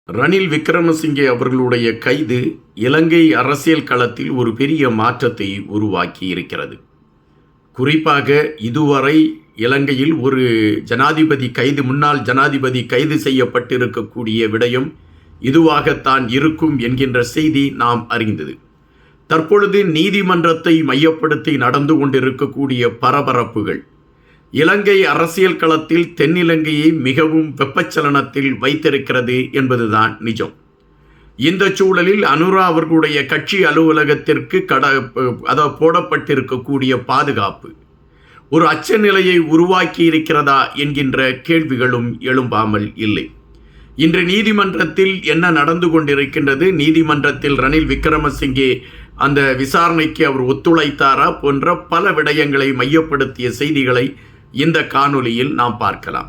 ரணில் விக்ரமசிங்கே அவர்களுடைய கைது இலங்கை அரசியல் களத்தில் ஒரு பெரிய மாற்றத்தை உருவாக்கி இருக்கிறது. குறிப்பாக இதுவரை இலங்கையில் ஒரு முன்னாள் ஜனாதிபதி கைது செய்யப்பட்டிருக்கக்கூடிய விடயம் இதுவாகத்தான் இருக்கும் என்கின்ற செய்தி நாம் அறிந்தது. தற்பொழுது நீதிமன்றத்தை மையப்படுத்தி நடந்து கொண்டிருக்கக்கூடிய பரபரப்புகள் இலங்கை அரசியல் களத்தில் தென்னிலங்கையை மிகவும் வெப்பச்சலனத்தில் வைத்திருக்கிறது என்பதுதான் நிஜம். இந்த சூழலில் அனுரா அவர்களுடைய கட்சி அலுவலகத்திற்கு போடப்பட்டிருக்கக்கூடிய பாதுகாப்பு ஒரு அச்ச நிலையை உருவாக்கி இருக்கிறதா என்கின்ற கேள்விகளும் எழும்பாமல் இல்லை. இன்று நீதிமன்றத்தில் என்ன நடந்து கொண்டிருக்கின்றது, நீதிமன்றத்தில் ரணில் விக்ரமசிங்கே அந்த விசாரணைக்கு அவர் ஒத்துழைத்தாரா போன்ற பல விடயங்களை மையப்படுத்திய செய்திகளை இந்த காணொளியில் நாம் பார்க்கலாம்.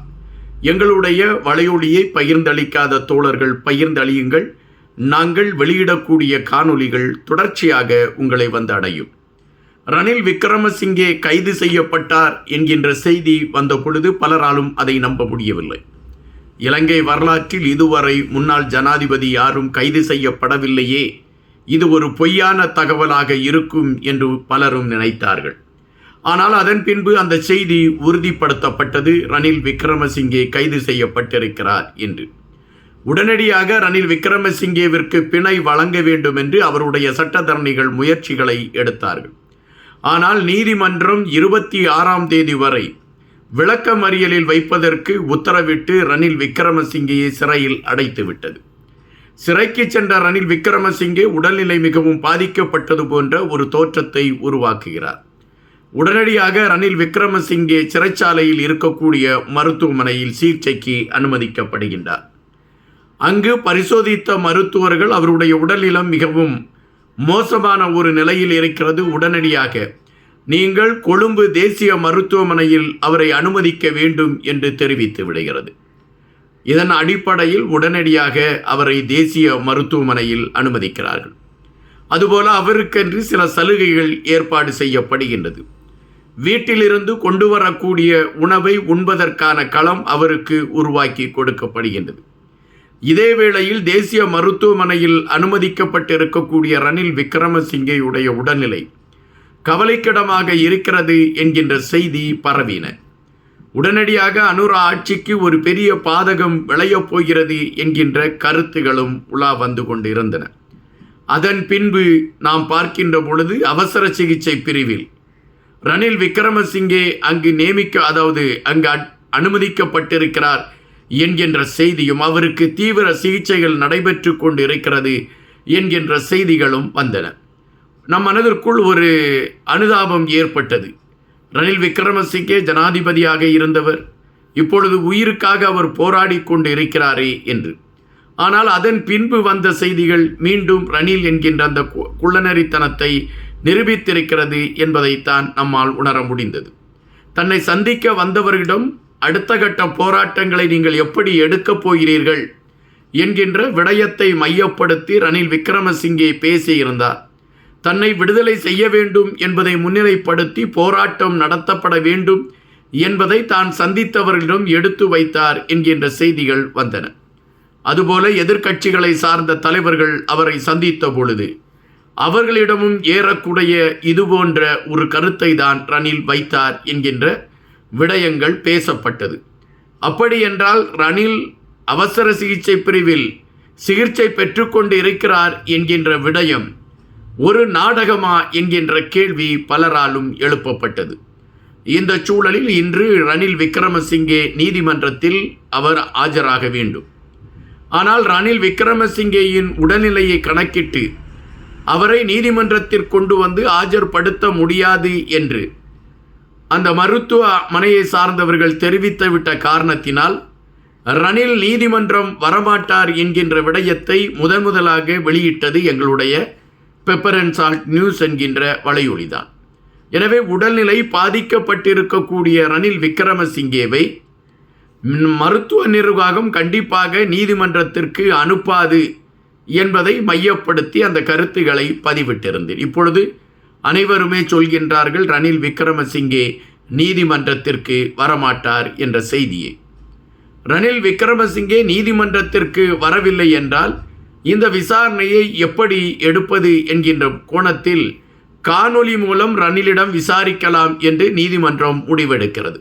எங்களுடைய வலையொலியை பகிர்ந்தளிக்காத தோழர்கள் பகிர்ந்தளியுங்கள். நாங்கள் வெளியிடக்கூடிய காணொளிகள் தொடர்ச்சியாக உங்களை வந்து அடையும். ரணில் விக்ரமசிங்கே கைது செய்யப்பட்டார் என்கின்ற செய்தி வந்த பொழுது பலராலும் அதை நம்ப முடியவில்லை. இலங்கை வரலாற்றில் இதுவரை முன்னாள் ஜனாதிபதி யாரும் கைது செய்யப்படவில்லையே, இது ஒரு பொய்யான தகவலாக இருக்கும் என்று பலரும் நினைத்தார்கள். ஆனால் அதன் பின்பு அந்த செய்தி உறுதிப்படுத்தப்பட்டது, ரணில் விக்ரமசிங்கே கைது செய்யப்பட்டிருக்கிறார் என்று. உடனடியாக ரணில் விக்ரமசிங்கேவிற்கு பிணை வழங்க வேண்டும் என்று அவருடைய சட்டத்தரணிகள் முயற்சிகளை எடுத்தார்கள். ஆனால் நீதிமன்றம் 26ஆம் தேதி வரை விளக்கமறியலில் வைப்பதற்கு உத்தரவிட்டு ரணில் விக்ரமசிங்கேயை சிறையில் அடைத்துவிட்டது. சிறைக்கு சென்ற ரணில் விக்ரமசிங்கே உடல்நிலை மிகவும் பாதிக்கப்பட்டது போன்ற ஒரு தோற்றத்தை உருவாக்குகிறார். உடனடியாக ரணில் விக்ரமசிங்கே சிறைச்சாலையில் இருக்கக்கூடிய மருத்துவமனையில் சிகிச்சைக்கு அனுமதிக்கப்படுகின்றார். அங்கு பரிசோதித்த மருத்துவர்கள் அவருடைய உடல்நலம் மிகவும் மோசமான ஒரு நிலையில் இருக்கிறது, உடனடியாக நீங்கள் கொழும்பு தேசிய மருத்துவமனையில் அவரை அனுமதிக்க வேண்டும் என்று தெரிவித்து விடுகிறது. இதன் அடிப்படையில் உடனடியாக அவரை தேசிய மருத்துவமனையில் அனுமதிக்கிறார்கள். அதுபோல அவருக்கென்று சில சலுகைகள் ஏற்பாடு செய்யப்படுகின்றது. வீட்டிலிருந்து கொண்டு வரக்கூடிய உணவை உண்பதற்கான களம் அவருக்கு உருவாக்கி கொடுக்கப்படுகின்றது. இதே வேளையில் தேசிய மருத்துவமனையில் அனுமதிக்கப்பட்டிருக்கக்கூடிய ரணில் விக்ரமசிங்கேயுடைய உடல்நிலை கவலைக்கிடமாக இருக்கிறது என்கின்ற செய்தி பரவின. உடனடியாக அனுரா ஆட்சிக்கு ஒரு பெரிய பாதகம் விளையப் போகிறது என்கின்ற கருத்துகளும் உலா வந்து கொண்டிருந்தன. அதன் பின்பு நாம் பார்க்கின்ற பொழுது அவசர சிகிச்சை பிரிவில் ரணில் விக்ரமசிங்கே அங்கு அங்கு அனுமதிக்கப்பட்டிருக்கிறார் என்கின்ற செய்தியும் அவருக்கு தீவிர சிகிச்சைகள் நடைபெற்று கொண்டு இருக்கிறது என்கின்ற செய்திகளும் வந்தன. நம் மனதிற்குள் ஒரு அனுதாபம் ஏற்பட்டது. ரணில் விக்ரமசிங்கே ஜனாதிபதியாக இருந்தவர், இப்பொழுது உயிருக்காக அவர் போராடி கொண்டு இருக்கிறாரே என்று. ஆனால் அதன் பின்பு வந்த செய்திகள் மீண்டும் ரணில் என்கின்ற அந்த குள்ளநரித்தனத்தை நிரூபித்திருக்கிறது என்பதைத்தான் நம்மால் உணர முடிந்தது. தன்னை சந்திக்க வந்தவர்களிடம் அடுத்த கட்ட போராட்டங்களை நீங்கள் எப்படி எடுக்கப் போகிறீர்கள் என்கின்ற விடயத்தை மையப்படுத்தி ரணில் விக்ரமசிங்கே பேசியிருந்தார். தன்னை விடுதலை செய்ய வேண்டும் என்பதை முன்னிலைப்படுத்தி போராட்டம் நடத்தப்பட வேண்டும் என்பதை தான் சந்தித்தவர்களிடம் எடுத்து வைத்தார் என்கின்ற செய்திகள் வந்தன. அதுபோல எதிர்க்கட்சிகளை சார்ந்த தலைவர்கள் அவரை சந்தித்த பொழுது அவர்களிடமும் ஏறக்கூடிய இதுபோன்ற ஒரு கருத்தை தான் ரணில் வைத்தார் என்கின்ற விடயங்கள் பேசப்பட்டது. அப்படி என்றால் ரணில் அவசர சிகிச்சை பிரிவில் சிகிச்சை பெற்றுக்கொண்டு இருக்கிறார் என்கின்ற விடயம் ஒரு நாடகமா என்கின்ற கேள்வி பலராலும் எழுப்பப்பட்டது. இந்த சூழலில் இன்று ரணில் விக்ரமசிங்கே நீதிமன்றத்தில் அவர் ஆஜராக வேண்டும். ஆனால் ரணில் விக்ரமசிங்கேயின் உடல்நிலையை கணக்கிட்டு அவரை நீதிமன்றத்திற்கு கொண்டு வந்து ஆஜர்படுத்த முடியாது என்று அந்த மருத்துவமனையை சார்ந்தவர்கள் தெரிவித்துவிட்ட காரணத்தினால் ரணில் நீதிமன்றம் வரமாட்டார் என்கின்ற விடயத்தை முதலாக வெளியிட்டது எங்களுடைய பெப்பர் அண்ட் சால்ட் நியூஸ் என்கின்ற வலையொலிதான். எனவே உடல்நிலை பாதிக்கப்பட்டிருக்கக்கூடிய ரணில் விக்ரமசிங்கேவை மருத்துவ நிர்வாகம் கண்டிப்பாக நீதிமன்றத்திற்கு அனுப்பாது என்பதை மையப்படுத்தி அந்த கருத்துக்களை பதிவிட்டிருந்தேன். இப்பொழுது அனைவருமே சொல்கின்றார்கள் ரணில் விக்ரமசிங்கே நீதிமன்றத்திற்கு வரமாட்டார் என்ற செய்தியை. ரணில் விக்ரமசிங்கே நீதிமன்றத்திற்கு வரவில்லை என்றால் இந்த விசாரணையை எப்படி எடுப்பது என்கின்ற கோணத்தில் காணொலி மூலம் ரணிலிடம் விசாரிக்கலாம் என்று நீதிமன்றம் முடிவெடுக்கிறது.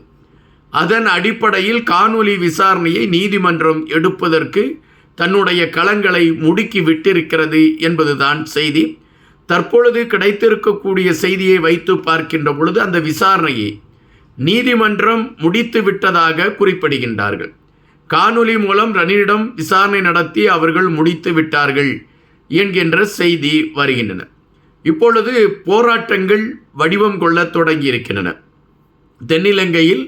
அதன் அடிப்படையில் காணொலி விசாரணையை நீதிமன்றம் எடுப்பதற்கு தன்னுடைய களங்களை முடுக்கி விட்டிருக்கிறது என்பதுதான் செய்தி. தற்பொழுது கிடைத்திருக்கக்கூடிய செய்தியை வைத்து பார்க்கின்ற பொழுது அந்த விசாரணையை நீதிமன்றம் முடித்து விட்டதாக குறிப்பிடுகின்றார்கள். காணொலி மூலம் ரணிலிடம் விசாரணை நடத்தி அவர்கள் முடித்து விட்டார்கள் என்கின்ற செய்தி வருகின்றன. இப்பொழுது போராட்டங்கள் வடிவம் கொள்ள தொடங்கியிருக்கின்றன. தென்னிலங்கையில்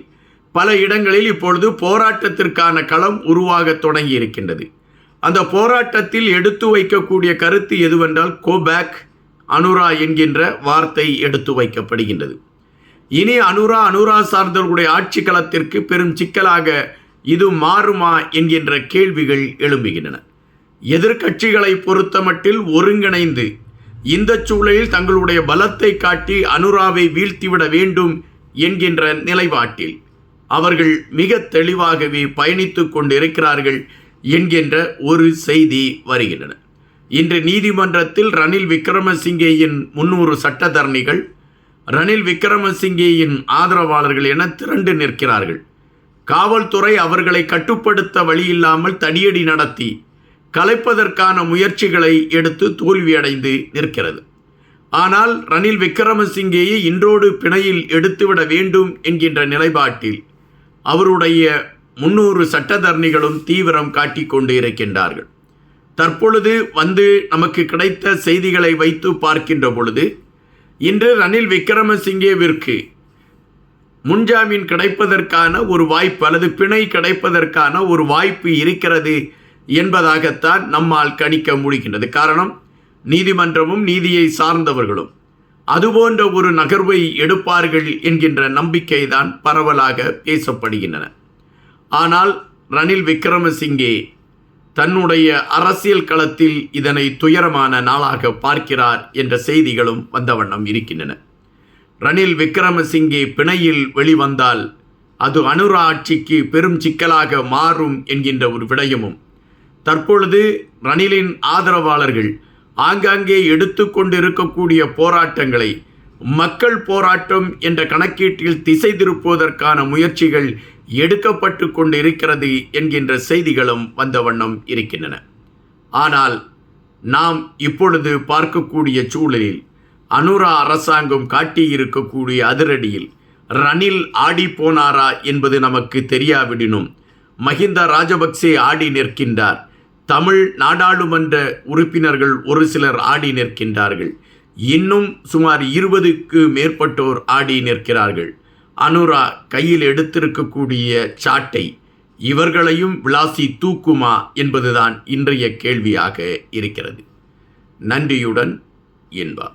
பல இடங்களில் இப்பொழுது போராட்டத்திற்கான களம் உருவாக தொடங்கி இருக்கின்றது. அந்த போராட்டத்தில் எடுத்து வைக்கக்கூடிய கருத்து எதுவென்றால் கோபேக் அனுரா என்கின்ற வார்த்தை எடுத்து வைக்கப்படுகின்றது. இனி அனுரா சார்ந்தவர்களுடைய ஆட்சி களத்திற்கு பெரும் சிக்கலாக இது மாறுமா என்கின்ற கேள்விகள் எழும்புகின்றன. எதிர்க்கட்சிகளை பொறுத்தமட்டில் ஒருங்கிணைந்து இந்த சூழலில் தங்களுடைய பலத்தை காட்டி அனுராவை வீழ்த்திவிட வேண்டும் என்கின்ற நிலைப்பாட்டில் அவர்கள் மிக தெளிவாகவே பயணித்து கொண்டிருக்கிறார்கள் என்கின்ற ஒரு செய்தி வருகின்றன. இன்று நீதிமன்றத்தில் ரணில் விக்ரமசிங்கேயின் 300 சட்டத்தரணிகள் ரணில் விக்ரமசிங்கேயின் ஆதரவாளர்கள் என திரண்டு நிற்கிறார்கள். காவல்துறை அவர்களை கட்டுப்படுத்த வழியில்லாமல் தடியடி நடத்தி கலைப்பதற்கான முயற்சிகளை எடுத்து தோல்வியடைந்து நிற்கிறது. ஆனால் ரணில் விக்ரமசிங்கேயை இன்றோடு பிணையில் எடுத்துவிட வேண்டும் என்கின்ற நிலைப்பாட்டில் அவருடைய 300 சட்டத்தரணிகளும் தீவிரம் காட்டிக் கொண்டு இருக்கின்றார்கள். தற்பொழுது நமக்கு கிடைத்த செய்திகளை வைத்து பார்க்கின்ற பொழுது இன்று ரணில் விக்ரமசிங்கேவிற்கு முன்ஜாமீன் கிடைப்பதற்கான ஒரு வாய்ப்பு அல்லது பிணை கிடைப்பதற்கான ஒரு வாய்ப்பு இருக்கிறது என்பதாகத்தான் நம்மால் கணிக்க முடிகின்றது. காரணம், நீதிமன்றமும் நீதியை சார்ந்தவர்களும் அதுபோன்ற ஒரு நகர்வை எடுப்பார்கள் என்கின்ற நம்பிக்கை தான் பரவலாக பேசப்படுகின்றன. ஆனால் ரணில் விக்ரமசிங்கே தன்னுடைய அரசியல் களத்தில் இதனை துயரமான நாளாக பார்க்கிறார் என்ற செய்திகளும் வந்த வண்ணம் இருக்கின்றன. ரணில் விக்ரமசிங்கே பிணையில் வெளிவந்தால் அது அனுரா ஆட்சிக்கு பெரும் சிக்கலாக மாறும் என்கின்ற ஒரு விடயமும் தற்பொழுது ரணிலின் ஆதரவாளர்கள் ஆங்காங்கே எடுத்து கொண்டிருக்கக்கூடிய போராட்டங்களை மக்கள் போராட்டம் என்ற கணக்கீட்டில் திசை திருப்புவதற்கான முயற்சிகள் எடுக்கப்பட்டு கொண்டிருக்கிறது என்கின்ற செய்திகளும் வந்த வண்ணம் இருக்கின்றன. ஆனால் நாம் இப்பொழுது பார்க்கக்கூடிய சூழலில் அனுரா அரசாங்கம் காட்டியிருக்கக்கூடிய அதிரடியில் ரணில் ஆடி போனாரா என்பது நமக்கு தெரியாவிடினும் மஹிந்த ராஜபக்சே ஆடி நிற்கின்றார். தமிழ் நாடாளுமன்ற உறுப்பினர்கள் ஒரு சிலர் ஆடி நிற்கின்றார்கள். இன்னும் சுமார் 20க்கு மேற்பட்டோர் ஆடி நிற்கிறார்கள். அனுரா கையில் எடுத்திருக்கக்கூடிய சாட்டை இவர்களையும் விளாசி தூக்குமா என்பதுதான் இன்றைய கேள்வியாக இருக்கிறது. நன்றியுடன் என்பா.